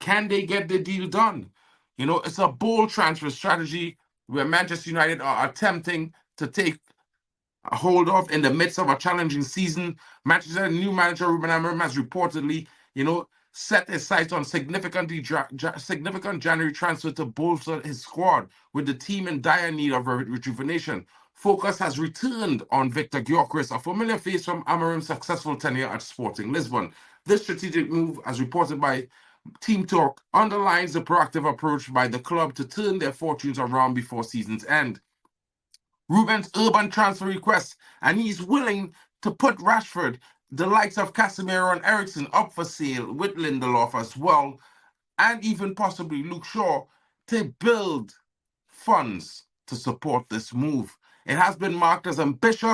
Can they get the deal done? It's a bold transfer strategy where Manchester United are attempting to take a hold of in the midst of a challenging season. Manchester United new manager Ruben Amorim has reportedly, set his sights on significant January transfer to bolster his squad, with the team in dire need of rejuvenation. Focus has returned on Victor Gyökeres, a familiar face from Amorim's successful tenure at Sporting Lisbon. This strategic move, as reported by Team Talk, underlines the proactive approach by the club to turn their fortunes around before season's end. Ruben's urban transfer request, and he's willing to put Rashford, the likes of Casemiro and Eriksen, up for sale with Lindelof as well, and even possibly Luke Shaw, to build funds to support this move. It has been marked as ambitious